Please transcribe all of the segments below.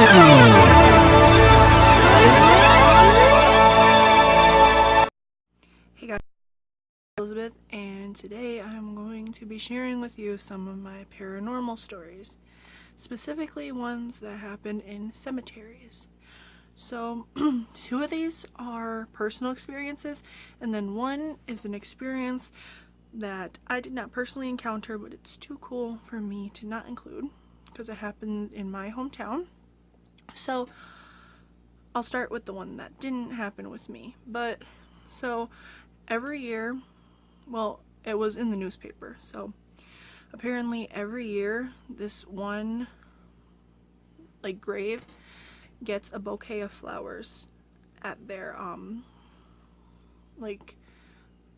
Hey guys, Elizabeth, and today I'm going to be sharing with you some of my paranormal stories, specifically ones that happen in cemeteries. So, two of these are personal experiences, and then one is an experience that I did not personally encounter, but it's too cool for me to not include because it happened in my hometown. So, I'll start with the one that didn't happen with me. So every year, well, it was in the newspaper, so apparently every year this one grave gets a bouquet of flowers at their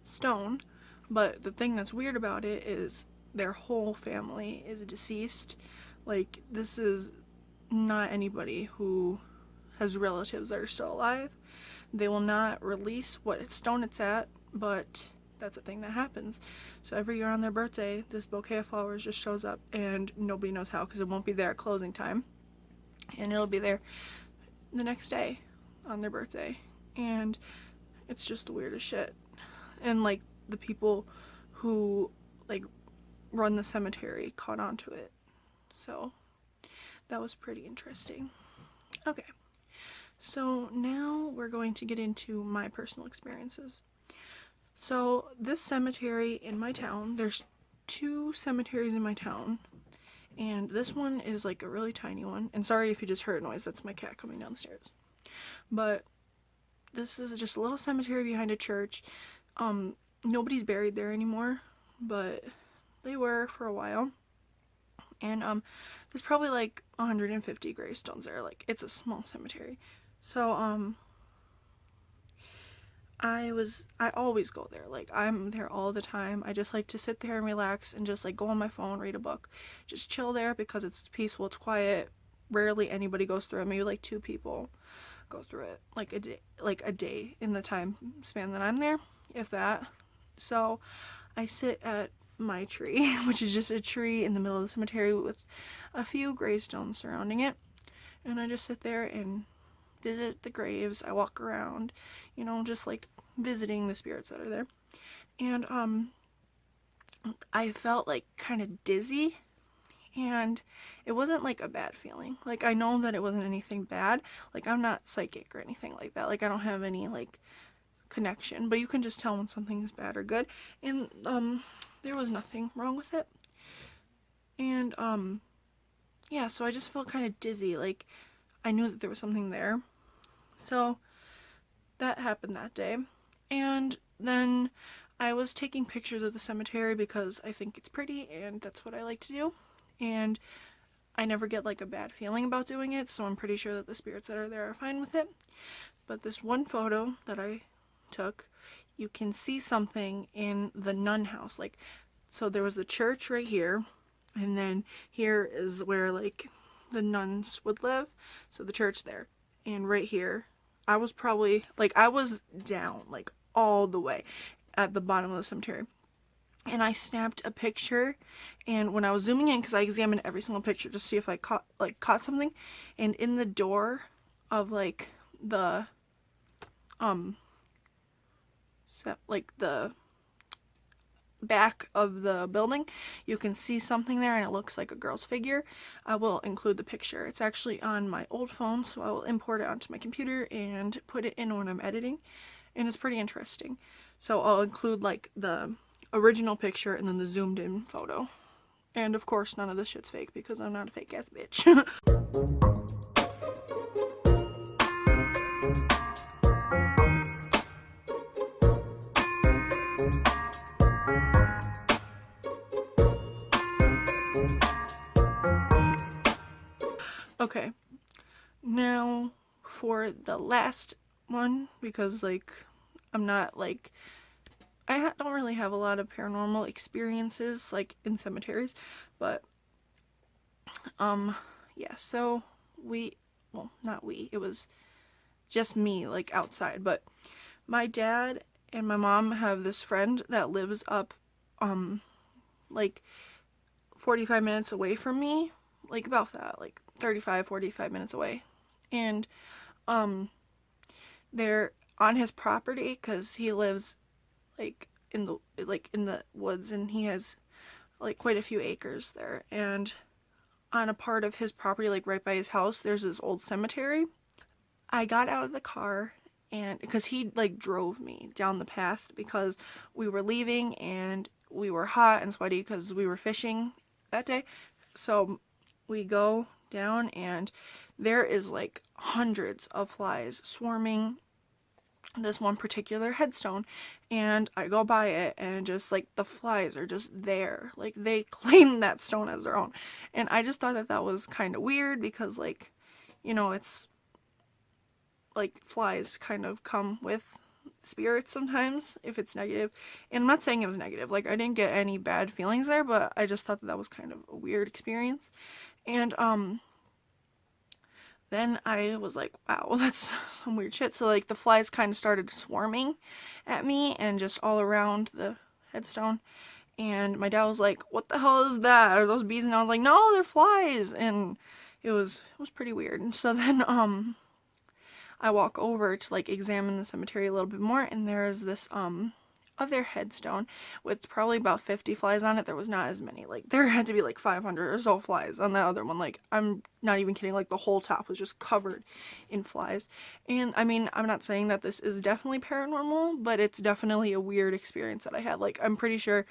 stone. But the thing that's weird about it is their whole family is deceased. Like, this is not anybody who has relatives that are still alive. They will not release what stone it's at, but that's a thing that happens. So every year on their birthday, this bouquet of flowers just shows up, and nobody knows how, because it won't be there at closing time, and it'll be there the next day on their birthday. And it's just the weirdest shit. And like, the people who run the cemetery caught on to it, so that was pretty interesting. Okay, so now we're going to get into my personal experiences. So this cemetery in my town, there's two cemeteries in my town, and this one is like a really tiny one. And sorry if you just heard a noise, that's my cat coming down the stairs. But this is just a little cemetery behind a church. Nobody's buried there anymore, but they were for a while. And there's probably like 150 gravestones there. Like, it's a small cemetery. So I always go there. Like, I'm there all the time. I just like to sit there and relax and just like go on my phone, read a book, just chill there, because it's peaceful, it's quiet. Rarely anybody goes through it. Maybe like 2 people go through it like a day in the time span that I'm there, if that. So I sit at my tree, which is just a tree in the middle of the cemetery with a few gravestones surrounding it, and I just sit there and visit the graves. I walk around, just like visiting the spirits that are there. And I felt like kind of dizzy, and it wasn't like a bad feeling. Like, I know that it wasn't anything bad. Like, I'm not psychic or anything like that. Like, I don't have any like connection, but you can just tell when something is bad or good. And there was nothing wrong with it. And yeah, so I just felt kind of dizzy. Like, I knew that there was something there. So that happened that day. And then I was taking pictures of the cemetery because I think it's pretty, and that's what I like to do. And I never get like a bad feeling about doing it, so I'm pretty sure that the spirits that are there are fine with it. But this one photo that I took, you can see something in the nun house. Like, so there was the church right here, and then here is where like the nuns would live, so the church there. And right here, I was probably like, I was down like all the way at the bottom of the cemetery, and I snapped a picture. And when I was zooming in, because I examined every single picture to see if I caught something, and in the door of like the the back of the building, you can see something there, and it looks like a girl's figure. I will include the picture. It's actually on my old phone, so I will import it onto my computer and put it in when I'm editing, and it's pretty interesting. So I'll include like the original picture and then the zoomed in photo. And of course, none of this shit's fake, because I'm not a fake ass bitch. Okay, now for the last one, because like, I'm not like, I don't really have a lot of paranormal experiences like in cemeteries, but yeah, so it was just me like outside, but my dad and my mom have this friend that lives up like 45 minutes away from me, like about that, like 45 minutes away. And they're on his property because he lives like in the woods, and he has like quite a few acres there. And on a part of his property, like right by his house, there's this old cemetery. I got out of the car, and because he like drove me down the path because we were leaving and we were hot and sweaty because we were fishing that day. So we go down, and there is like hundreds of flies swarming this one particular headstone, and I go by it, and just like the flies are just there, like they claim that stone as their own. And I just thought that that was kind of weird because, like, you know, it's like flies kind of come with spirits sometimes if it's negative. And I'm not saying it was negative, like I didn't get any bad feelings there, but I just thought that that was kind of a weird experience. And then I was like, wow, that's some weird shit. So like the flies kind of started swarming at me and just all around the headstone. And my dad was like, what the hell is that? Are those bees? And I was like, no, they're flies. And it was pretty weird. And so then I walk over to like examine the cemetery a little bit more, and there is this other headstone with probably about 50 flies on it. There was not as many. Like there had to be like 500 or so flies on the other one. Like I'm not even kidding, like the whole top was just covered in flies. And I mean, I'm not saying that this is definitely paranormal, but it's definitely a weird experience that I had. Like I'm pretty sure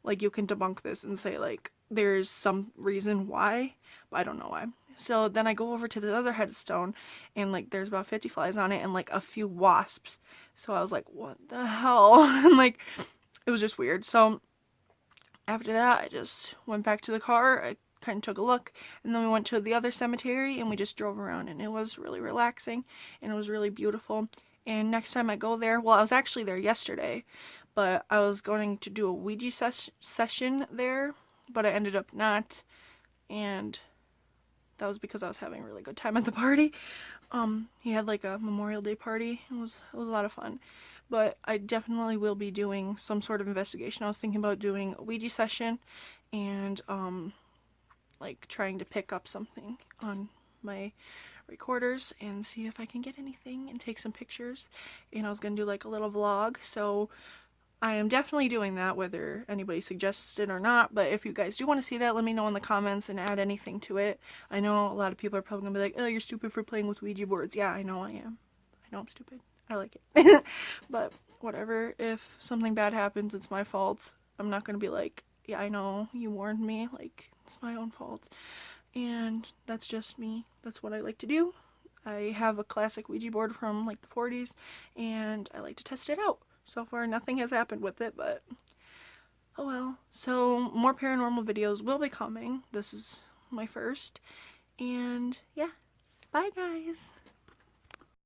like you can debunk this and say like there's some reason why, but I don't know why. So then I go over to the other headstone, and like there's about 50 flies on it and like a few wasps. So I was like, what the hell? And like it was just weird. So after that, I just went back to the car. I kind of took a look, and then we went to the other cemetery, and we just drove around, and it was really relaxing, and it was really beautiful. And next time I go there, well, I was actually there yesterday, but I was going to do a Ouija session there, but I ended up not. And that was because I was having a really good time at the party. He had like a Memorial Day party. It was a lot of fun. But I definitely will be doing some sort of investigation. I was thinking about doing a Ouija session and like trying to pick up something on my recorders and see if I can get anything and take some pictures. And I was gonna do like a little vlog, so I am definitely doing that, whether anybody suggests it or not. But if you guys do want to see that, let me know in the comments and add anything to it. I know a lot of people are probably gonna be like, oh, you're stupid for playing with Ouija boards. Yeah, I know I am. I know I'm stupid. I like it. But whatever, if something bad happens, it's my fault. I'm not gonna be like, yeah, I know, you warned me. Like, it's my own fault. And that's just me. That's what I like to do. I have a classic Ouija board from like the 40s, and I like to test it out. So far, nothing has happened with it, but oh well. So, more paranormal videos will be coming. This is my first. And yeah, bye guys!